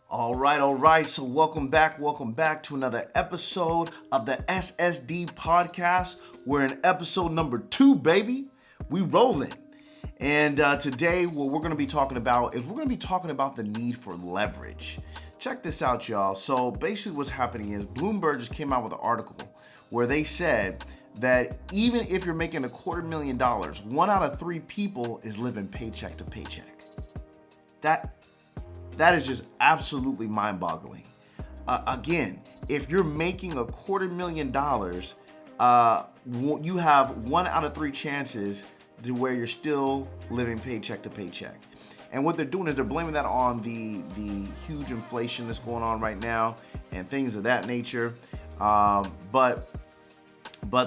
All right. So welcome back to another episode of the SSD podcast. We're in episode number 2, baby. We rolling. And today, what we're going to be talking about is the need for leverage. Check this out, y'all. So basically what's happening is Bloomberg just came out with an article where they said that even if you're making $250,000, 1 out of 3 people is living paycheck to paycheck. That is just absolutely mind-boggling. Again, if you're making $250,000, you have 1 out of 3 chances to where you're still living paycheck to paycheck. And what they're doing is they're blaming that on the huge inflation that's going on right now and things of that nature. But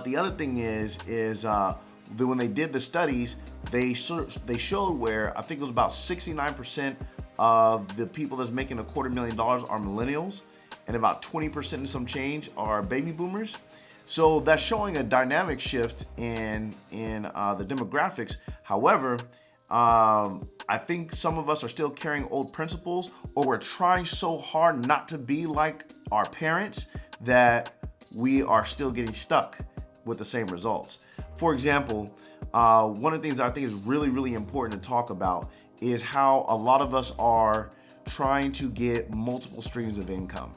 the other thing is that when they did the studies, they showed where I think it was about 69% of the people that's making $250,000 are millennials, and about 20% and some change are baby boomers. So that's showing a dynamic shift in the demographics. However, I think some of us are still carrying old principles, or we're trying so hard not to be like our parents that we are still getting stuck with the same results. For example, one of the things I think is really, really important to talk about is how a lot of us are trying to get multiple streams of income.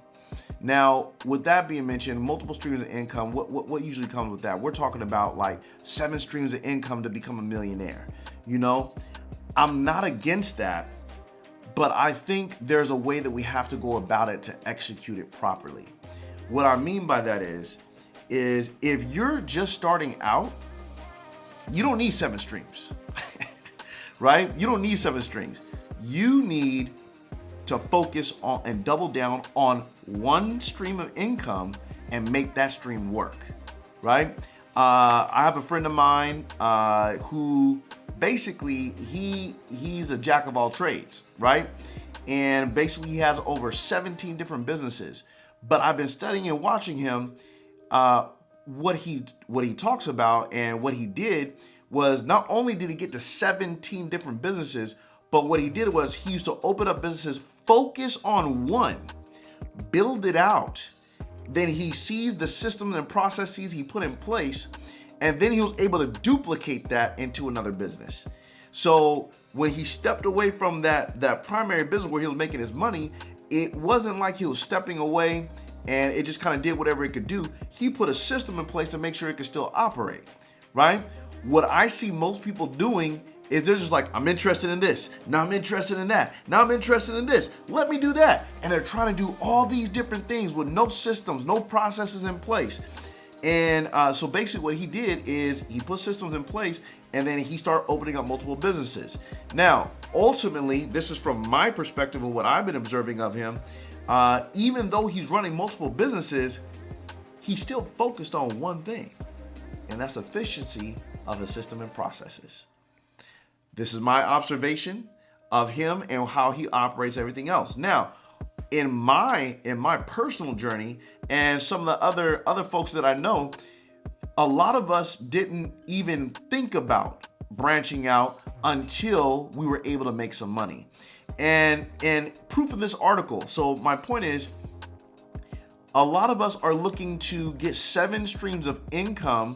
Now, with that being mentioned, multiple streams of income, what usually comes with that? We're talking about like 7 streams of income to become a millionaire. You know, I'm not against that, but I think there's a way that we have to go about it to execute it properly. What I mean by that is if you're just starting out, you don't need 7 streams. Right? You don't need 7 strings. You need to focus on and double down on 1 stream of income and make that stream work, right? I have a friend of mine who basically he's a jack of all trades, right? And basically he has over 17 different businesses. But I've been studying and watching him. What he talks about and what he did was not only did he get to 17 different businesses, but what he did was he used to open up businesses, focus on one, build it out. Then he sees the systems and processes he put in place, and then he was able to duplicate that into another business. So when he stepped away from that primary business where he was making his money, it wasn't like he was stepping away and it just kind of did whatever it could do. He put a system in place to make sure it could still operate, right? What I see most people doing is they're just like, I'm interested in this. Now I'm interested in that. Now I'm interested in this. Let me do that. And they're trying to do all these different things with no systems, no processes in place. And so basically what he did is he put systems in place and then he started opening up multiple businesses. Now, ultimately, this is from my perspective of what I've been observing of him. Even though he's running multiple businesses, he's still focused on one thing, and that's efficiency of the system and processes. This is my observation of him and how he operates everything else. Now, in my personal journey and some of the other folks that I know, a lot of us didn't even think about branching out until we were able to make some money. And proof of this article. So my point is, a lot of us are looking to get 7 streams of income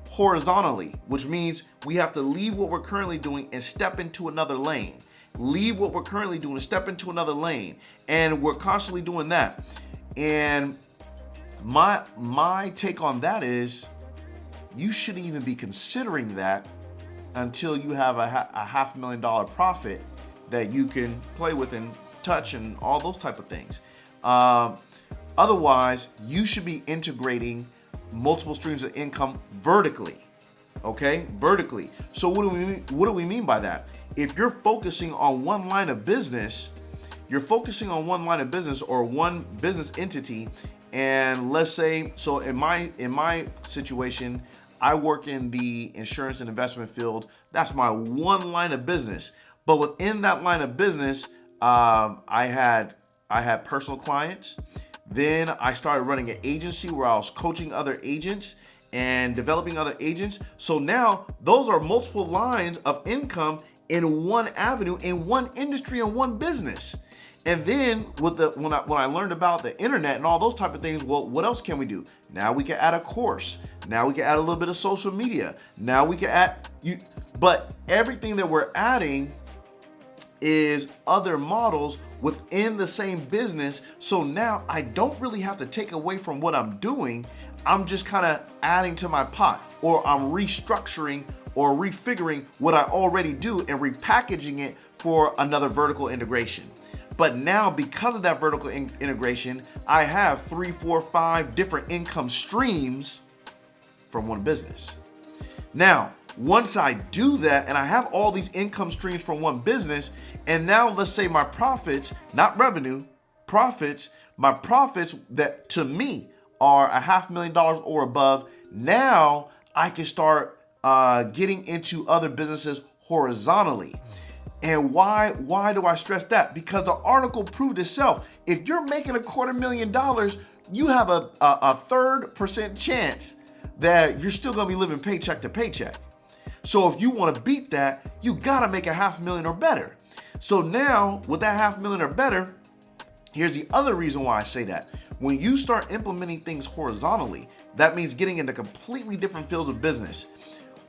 horizontally, which means we have to leave what we're currently doing and step into another lane. Leave what we're currently doing and step into another lane. And we're constantly doing that. And my take on that is you shouldn't even be considering that until you have a $500,000 profit that you can play with and touch and all those type of things. Otherwise, you should be integrating multiple streams of income vertically. Okay, vertically. So what do we mean by that? If you're focusing on one line of business, or one business entity, and let's say, so in my situation, I work in the insurance and investment field. That's my one line of business. But within that line of business, I had personal clients. Then I started running an agency where I was coaching other agents. and developing other agents. So now those are multiple lines of income in one avenue, in one industry, in one business. And then when I learned about the internet and all those type of things, well, what else can we do? Now we can add a course. Now we can add a little bit of social media. Now we can add but everything that we're adding is other models within the same business. So now I don't really have to take away from what I'm doing. I'm just kind of adding to my pot, or I'm restructuring or refiguring what I already do and repackaging it for another vertical integration. But now, because of that vertical integration, I have 3, 4, 5 different income streams from one business. Now, once I do that and I have all these income streams from one business, and now let's say my profits, not revenue, profits, my profits that to me are $500,000 or above, now I can start getting into other businesses horizontally. And why do I stress that? Because the article proved itself. If you're making $250,000, you have a 3% chance that you're still gonna be living paycheck to paycheck. So if you want to beat that, you gotta make $500,000 or better. So now with that $500,000 or better, here's the other reason why I say that. When you start implementing things horizontally, that means getting into completely different fields of business.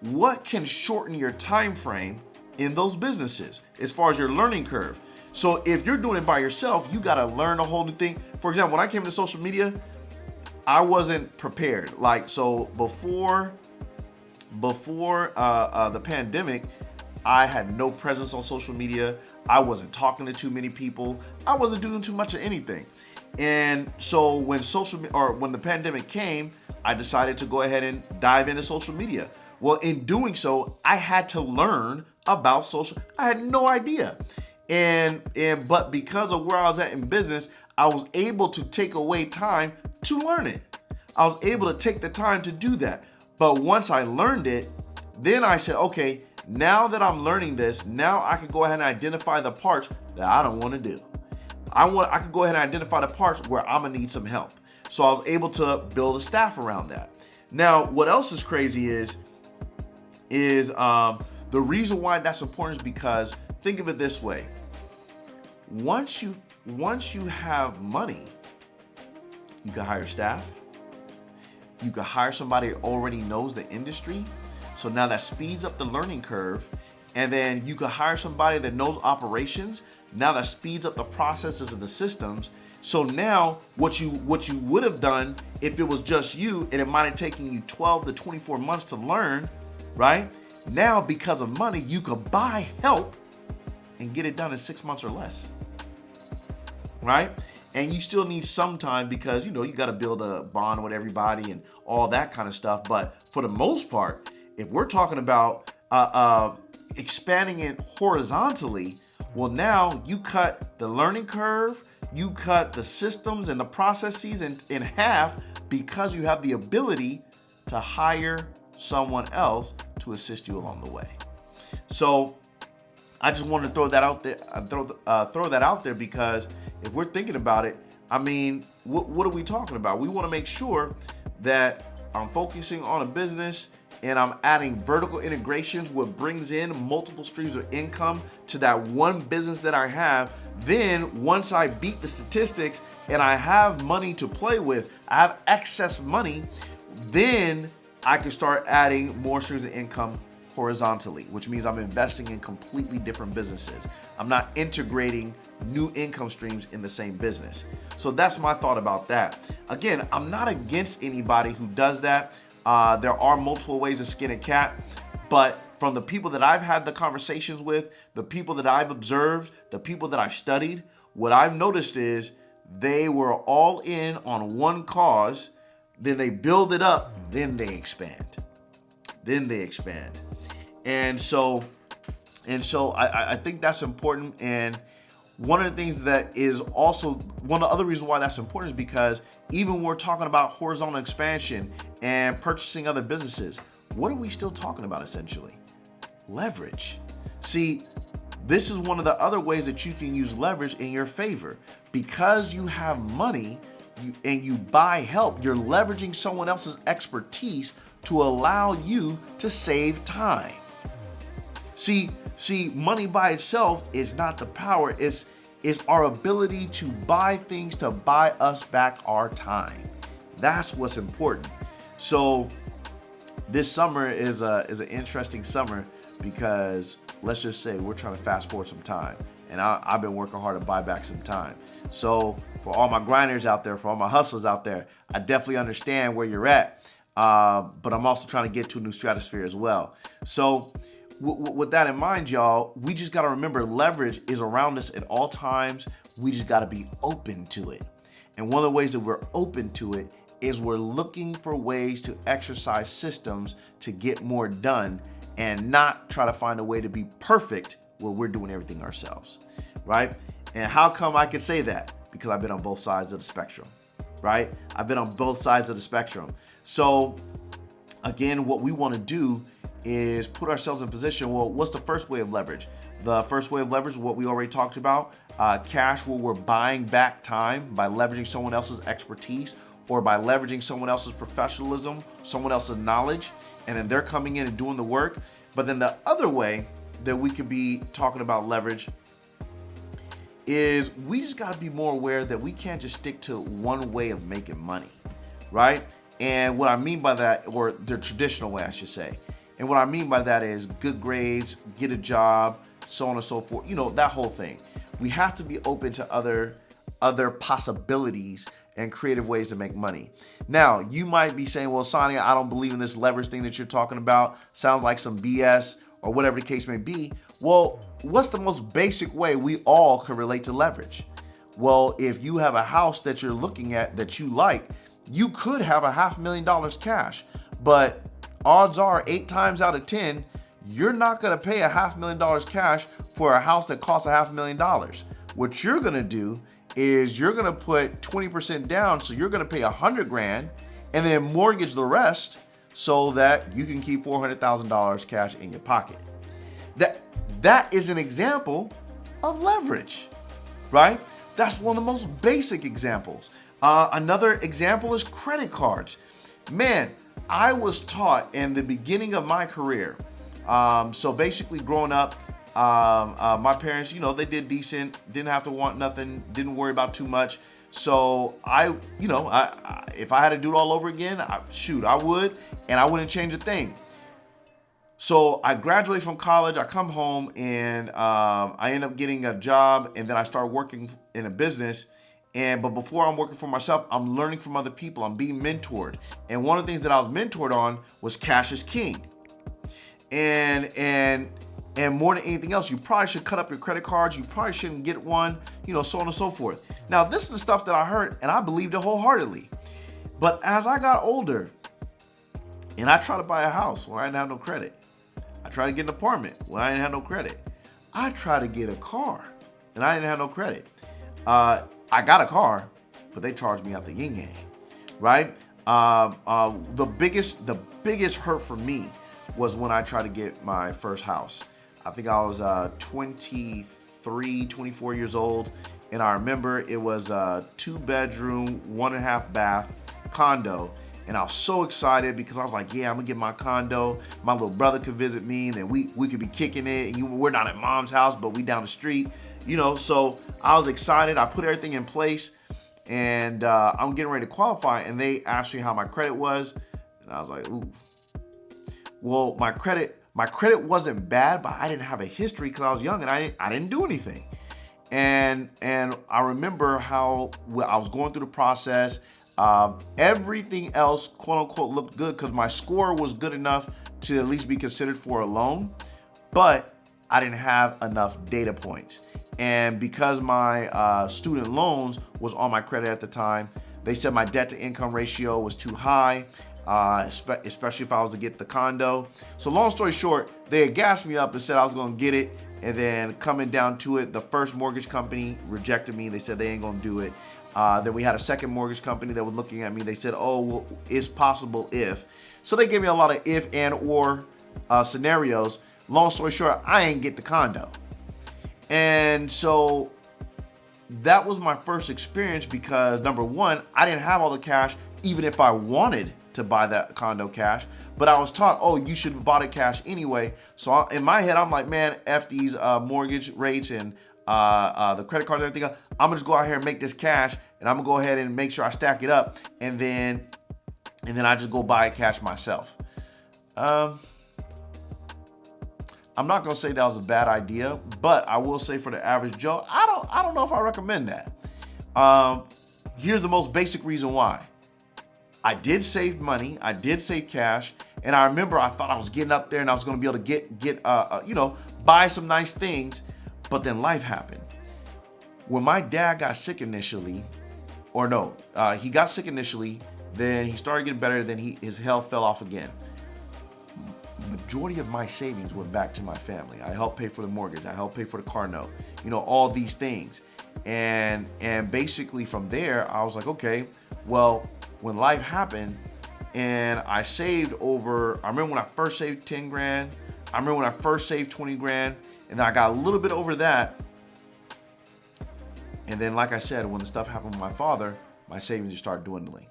What can shorten your time frame in those businesses as far as your learning curve? So if you're doing it by yourself, you gotta learn a whole new thing. For example, when I came to social media, I wasn't prepared. So before the pandemic, I had no presence on social media. I wasn't talking to too many people. I wasn't doing too much of anything. And so when the pandemic came, I decided to go ahead and dive into social media. Well, in doing so, I had to learn about social. I had no idea. But because of where I was at in business, I was able to take away time to learn it. I was able to take the time to do that. But once I learned it, then I said, okay, now that I'm learning this, now I can go ahead and identify the parts that I don't want to do. I could go ahead and identify the parts where I'm gonna need some help. So I was able to build a staff around that. Now, what else is crazy is the reason why that's important is because think of it this way. Once you have money, you can hire staff. You can hire somebody that already knows the industry. So now that speeds up the learning curve. And then you can hire somebody that knows operations. Now that speeds up the processes and the systems. So now what you would have done if it was just you and it might have taken you 12 to 24 months to learn, right? Now, because of money, you could buy help and get it done in 6 months or less, right? And you still need some time because, you got to build a bond with everybody and all that kind of stuff. But for the most part, if we're talking about expanding it horizontally, well, now you cut the learning curve, you cut the systems and the processes in half because you have the ability to hire someone else to assist you along the way. So I just wanted to throw that out there, throw that out there because if we're thinking about it, I mean, what are we talking about? We want to make sure that I'm focusing on a business and I'm adding vertical integrations, what brings in multiple streams of income to that one business that I have. Then once I beat the statistics and I have money to play with, I have excess money, then I can start adding more streams of income horizontally, which means I'm investing in completely different businesses. I'm not integrating new income streams in the same business. So that's my thought about that. Again, I'm not against anybody who does that. There are multiple ways to skin a cat, but from the people that I've had the conversations with, the people that I've observed, the people that I've studied, what I've noticed is they were all in on one cause, then they build it up, then they expand. And so I think that's important. And one of the things that is also one of the other reasons why that's important is because even when we're talking about horizontal expansion and purchasing other businesses, what are we still talking about essentially? Leverage. See, this is one of the other ways that you can use leverage in your favor. Because you have money and you buy help, you're leveraging someone else's expertise to allow you to save time. See, money by itself is not the power. It's our ability to buy things to buy us back our time. That's what's important. So this summer is an interesting summer because let's just say we're trying to fast forward some time. And I've been working hard to buy back some time. So for all my grinders out there, for all my hustlers out there, I definitely understand where you're at. But I'm also trying to get to a new stratosphere as well. So with that in mind, y'all, we just got to remember leverage is around us at all times. We just got to be open to it. And one of the ways that we're open to it is we're looking for ways to exercise systems to get more done and not try to find a way to be perfect where we're doing everything ourselves, right? And how come I can say that? Because I've been on both sides of the spectrum, right? I've been on both sides of the spectrum. So again, what we want to do is put ourselves in position. Well, what's the first way of leverage? The first way of leverage, what we already talked about, cash, where we're buying back time by leveraging someone else's expertise or by leveraging someone else's professionalism, someone else's knowledge, and then they're coming in and doing the work. But then the other way that we could be talking about leverage is we just got to be more aware that we can't just stick to one way of making money, right? And what I mean by that, or the traditional way, I should say. And what I mean by that is good grades, get a job, so on and so forth, that whole thing. We have to be open to other possibilities and creative ways to make money. Now, you might be saying, well, Sonia, I don't believe in this leverage thing that you're talking about. Sounds like some BS or whatever the case may be. Well, what's the most basic way we all can relate to leverage? Well, if you have a house that you're looking at that you like, you could have $500,000 cash, but odds are 8 times out of 10, you're not going to pay $500,000 cash for a house that costs $500,000. What you're going to do is you're going to put 20% down. So you're going to pay $100,000 and then mortgage the rest so that you can keep $400,000 cash in your pocket. That is an example of leverage, right? That's one of the most basic examples. Another example is credit cards. Man, I was taught in the beginning of my career. So basically growing up, my parents, they did decent, didn't have to want nothing, didn't worry about too much. So if I had to do it all over again, I would, and I wouldn't change a thing. So I graduate from college, I come home, and I end up getting a job, and then I start working in a business. But before I'm working for myself, I'm learning from other people. I'm being mentored. And one of the things that I was mentored on was cash is king. And more than anything else, you probably should cut up your credit cards. You probably shouldn't get one, so on and so forth. Now, this is the stuff that I heard, and I believed it wholeheartedly. But as I got older, and I tried to buy a house when I didn't have no credit. I tried to get an apartment when I didn't have no credit. I tried to get a car, and I didn't have no credit. I got a car, but they charged me out the yin yang, right? The biggest hurt for me was when I tried to get my first house. I think I was 23, 24 years old, and I remember it was a 2-bedroom, 1.5 bath condo. And I was so excited because I was like, yeah, I'm gonna get my condo. My little brother could visit me, and then we could be kicking it. And we're not at mom's house, but we down the street, So I was excited. I put everything in place, and I'm getting ready to qualify. And they asked me how my credit was, and I was like, ooh. Well, my credit wasn't bad, but I didn't have a history because I was young and I didn't do anything. And I remember how I was going through the process. Everything else, quote unquote, looked good because my score was good enough to at least be considered for a loan, but I didn't have enough data points. And because my student loans was on my credit at the time, they said my debt to income ratio was too high, especially if I was to get the condo. So long story short, they had gassed me up and said I was going to get it. And then coming down to it, the first mortgage company rejected me. They said they ain't going to do it. Then we had a second mortgage company that was looking at me. They said, oh, well, it's possible if. So they gave me a lot of if and or scenarios. Long story short, I ain't get the condo. And so that was my first experience because number one, I didn't have all the cash, even if I wanted to buy that condo cash, but I was taught, oh, you should have bought it cash anyway. So in my head, I'm like, man, F these mortgage rates and the credit cards and everything else. I'm gonna just go out here and make this cash, and I'm gonna go ahead and make sure I stack it up, and then I just go buy it cash myself. I'm not gonna say that was a bad idea, but I will say for the average Joe, I don't know if I recommend that. Here's the most basic reason why. I did save money, I did save cash, and I remember I thought I was getting up there and I was gonna be able to get buy some nice things, but then life happened. When my dad got sick initially, he got sick initially, then he started getting better, then his health fell off again. Majority of my savings went back to my family. I helped pay for the mortgage. I helped pay for the car note. All these things. And basically from there, I was like, okay, well, when life happened and I saved I remember when I first saved 10 grand. I remember when I first saved 20 grand. And then I got a little bit over that. And then, like I said, when the stuff happened with my father, my savings just started dwindling.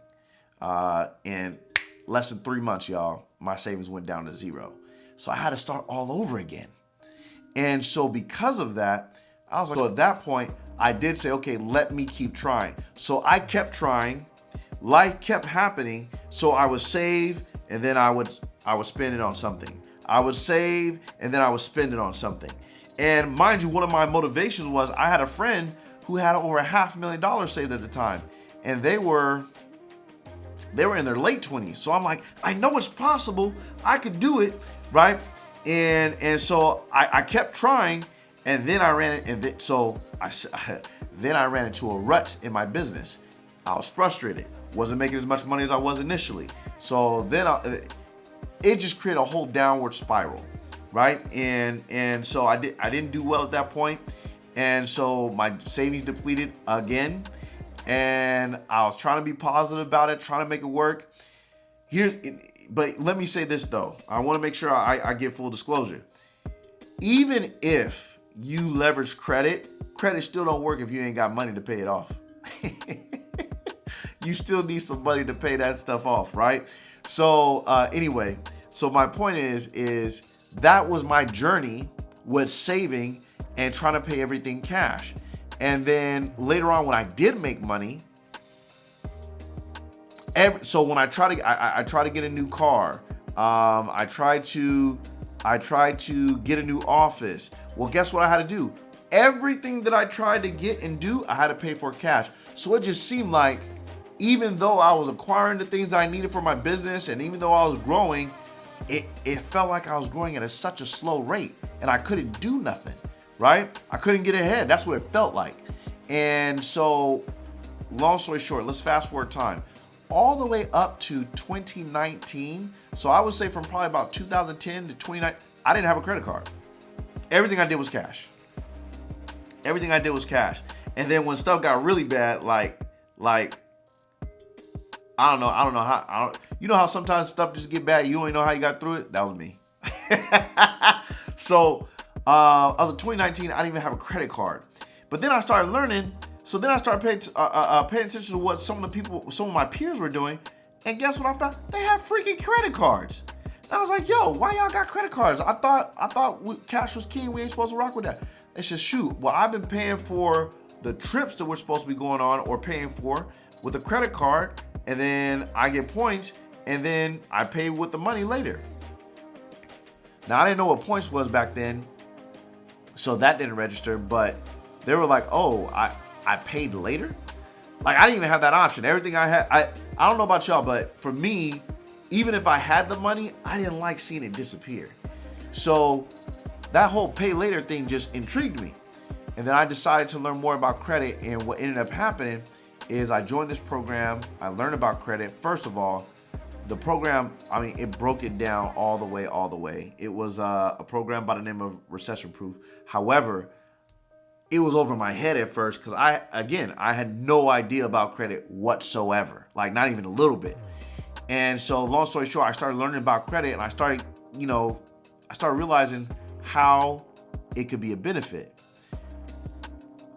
And less than 3 months, y'all, my savings went down to zero. So I had to start all over again. And so because of that, I was like, so at that point, I did say, okay, let me keep trying. So I kept trying. Life kept happening. So I would save, and then I would spend it on something. I would save, and then I would spend it on something. And mind you, one of my motivations was I had a friend who had over $500,000 saved at the time. And they were in their late 20s. So I'm like, I know it's possible. I could do it, right? And so I kept trying, and then I ran into a rut in my business. I was frustrated. Wasn't making as much money as I was initially. So then it just created a whole downward spiral, right? And so I didn't do well at that point. And so my savings depleted again. And I was trying to be positive about it, trying to make it work. But let me say this though. I want to make sure I give full disclosure. Even if you leverage credit still don't work if you ain't got money to pay it off. You still need some money to pay that stuff off, right? So anyway, so my point is that was my journey with saving and trying to pay everything cash. And then later on, when I did make money, so when I try to get a new car, I tried to get a new office. Well, guess what I had to do? Everything that I tried to get and do, I had to pay for cash. So it just seemed like, even though I was acquiring the things that I needed for my business, and even though I was growing, it felt like I was growing at such a slow rate, and I couldn't do nothing. Right? I couldn't get ahead. That's what it felt like. And so, long story short, let's fast forward time. All the way up to 2019. So I would say from probably about 2010 to 2019, I didn't have a credit card. Everything I did was cash. And then when stuff got really bad, like I don't know how, you know how sometimes stuff just get bad, you don't even know how you got through it? That was me. So, of 2019, I didn't even have a credit card. But then I started learning. So then I started paying attention to what some of my peers were doing. And guess what I found? They have freaking credit cards. And I was like, yo, why y'all got credit cards? I thought cash was king. We ain't supposed to rock with that. It's just, shoot. Well, I've been paying for the trips that we're supposed to be going on or paying for with a credit card. And then I get points. And then I pay with the money later. Now, I didn't know what points was back then. So that didn't register, but they were like, oh, I paid later? Like, I didn't even have that option. Everything I had, I don't know about y'all, but for me, even if I had the money, I didn't like seeing it disappear. So that whole pay later thing just intrigued me. And then I decided to learn more about credit, and what ended up happening is I joined this program. I learned about credit. First of all, the program, I mean, it broke it down all the way. It was a program by the name of Recession Proof. However, it was over my head at first because I had no idea about credit whatsoever, like not even a little bit. And so long story short, I started learning about credit, and I started realizing how it could be a benefit.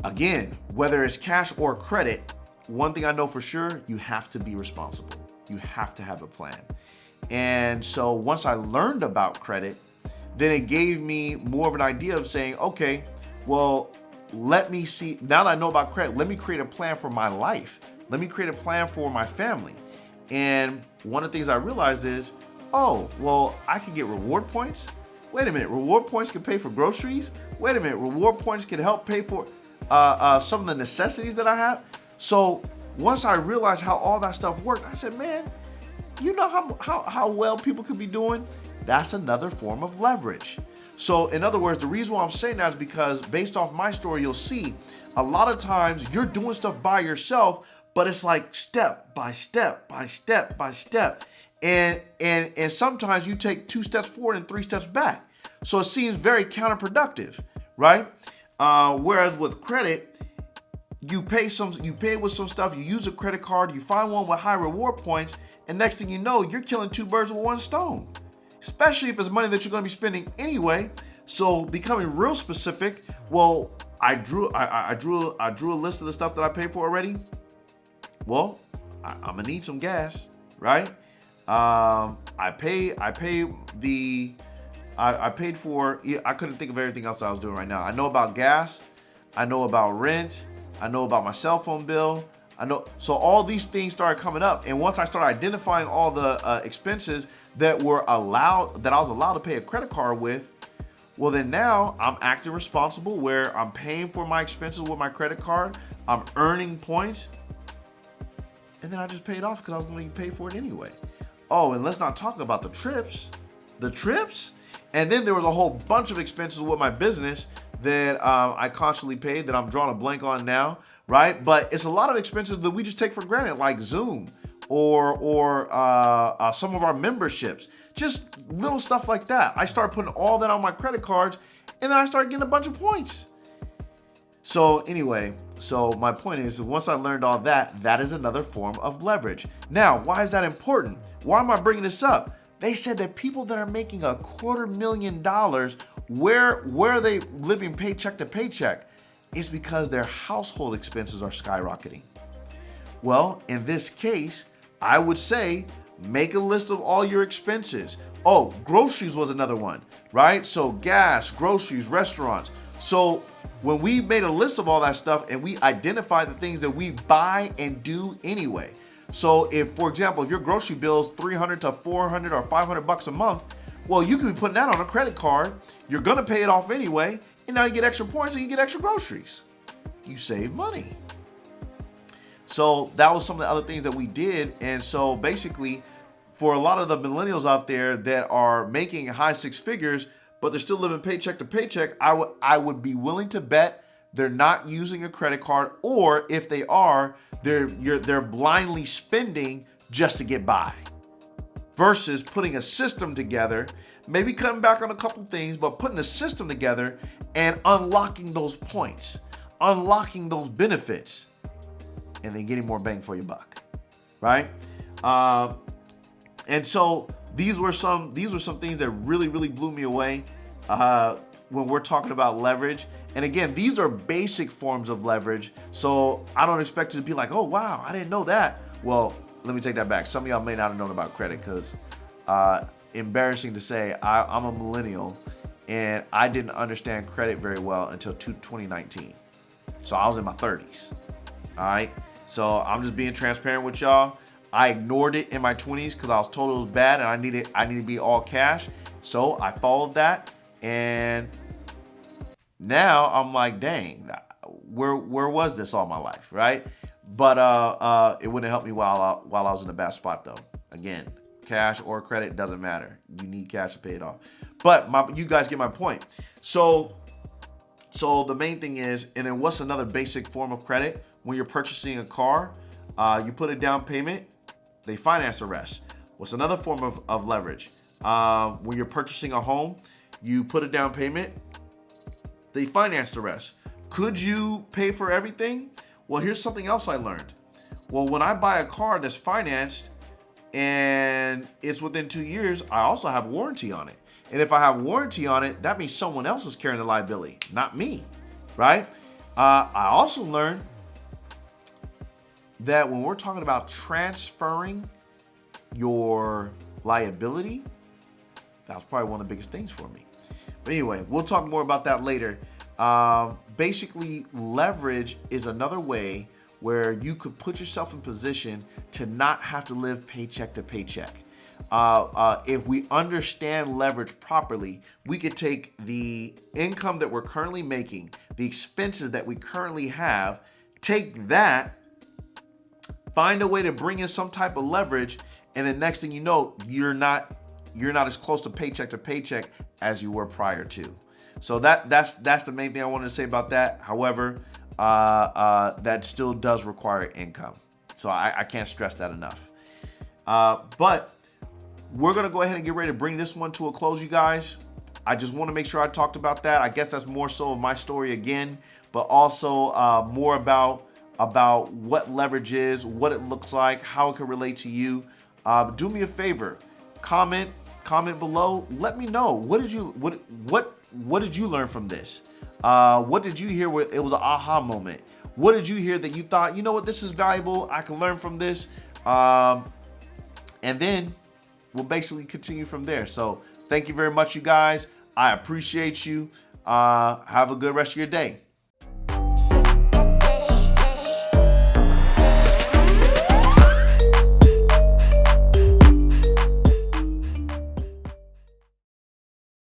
Again, whether it's cash or credit, one thing I know for sure, you have to be responsible. You have to have a plan. And so once I learned about credit, then it gave me more of an idea of saying, okay, well, let me see, now that I know about credit, let me create a plan for my life. Let me create a plan for my family. And one of the things I realized is, oh, well, I can get reward points. Wait a minute, reward points can pay for groceries? Wait a minute, reward points can help pay for some of the necessities that I have? So once I realized how all that stuff worked, I said, man, you know how well people could be doing? That's another form of leverage. So in other words, the reason why I'm saying that is because based off my story, you'll see a lot of times you're doing stuff by yourself, but it's like step by step by step by step. And sometimes you take 2 steps forward and 3 steps back. So it seems very counterproductive, right? Whereas with credit, you pay with some stuff, you use a credit card, you find one with high reward points, and next thing you know, you're killing 2 birds with 1 stone. Especially if it's money that you're going to be spending anyway. So becoming real specific, well, I drew a list of the stuff that I paid for already. Well, I'm gonna need some gas, right? I paid for. I couldn't think of everything else I was doing right now. I know about gas. I know about rent. I know about my cell phone bill. So all these things started coming up, and once I started identifying all the expenses that I was allowed to pay a credit card with, well then now I'm acting responsible where I'm paying for my expenses with my credit card, I'm earning points, and then I just paid off because I was going to pay for it anyway. Oh, and let's not talk about the trips. And then there was a whole bunch of expenses with my business that I constantly paid that I'm drawing a blank on now, right? But it's a lot of expenses that we just take for granted, like Zoom or some of our memberships, just little stuff like that. I started putting all that on my credit cards, and then I started getting a bunch of points. So anyway, my point is, once I learned all that, that is another form of leverage. Now, why is that important? Why am I bringing this up? They said that people that are making $250,000, where are they living paycheck to paycheck? It's because their household expenses are skyrocketing. Well, in this case, I would say make a list of all your expenses. Oh, groceries was another one, right? So gas, groceries, restaurants. So when we made a list of all that stuff and we identified the things that we buy and do anyway. So if, for example, if your grocery bill is $300 to $400 or $500 a month, well, you could be putting that on a credit card. You're going to pay it off anyway. And now you get extra points and you get extra groceries. You save money. So that was some of the other things that we did. And so basically, for a lot of the millennials out there that are making high 6 figures, but they're still living paycheck to paycheck, I would be willing to bet they're not using a credit card, or if they are, they're blindly spending just to get by. Versus putting a system together, maybe cutting back on a couple things, but putting a system together and unlocking those points, unlocking those benefits, and then getting more bang for your buck, right? And so these were some things that really blew me away when we're talking about leverage. And again, these are basic forms of leverage. So I don't expect you to be like, oh wow, I didn't know that. Well, let me take that back. Some of y'all may not have known about credit because embarrassing to say, I'm a millennial and I didn't understand credit very well until 2019. So I was in my 30s. All right. So I'm just being transparent with y'all. I ignored it in my 20s because I was told it was bad and I needed to be all cash. So I followed that, and now I'm like, dang, where was this all my life, right? But it wouldn't help me while I was in a bad spot though. Again, cash or credit doesn't matter. You need cash to pay it off. But you guys get my point. So the main thing is, and then what's another basic form of credit? When you're purchasing a car, you put a down payment, they finance the rest. What's another form of leverage? When you're purchasing a home, you put a down payment, they finance the rest. Could you pay for everything? Well, here's something else I learned. Well, when I buy a car that's financed and it's within 2 years, I also have warranty on it. And if I have warranty on it, that means someone else is carrying the liability, not me, right? I also learned that when we're talking about transferring your liability, that was probably one of the biggest things for me. But anyway, we'll talk more about that later. Basically, leverage is another way where you could put yourself in position to not have to live paycheck to paycheck. If we understand leverage properly, we could take the income that we're currently making, the expenses that we currently have, take that, find a way to bring in some type of leverage, and the next thing you know, you're not as close to paycheck as you were prior to. So that's the main thing I wanted to say about that. However, that still does require income. So I can't stress that enough. But we're going to go ahead and get ready to bring this one to a close, you guys. I just want to make sure I talked about that. I guess that's more so of my story again, but also more about what leverage is, what it looks like, how it can relate to you. Do me a favor, comment below. Let me know, what did you learn from this? What did you hear where it was an aha moment? What did you hear that you thought, you know what, this is valuable, I can learn from this? And then we'll basically continue from there. So thank you very much, you guys. I appreciate you. Have a good rest of your day.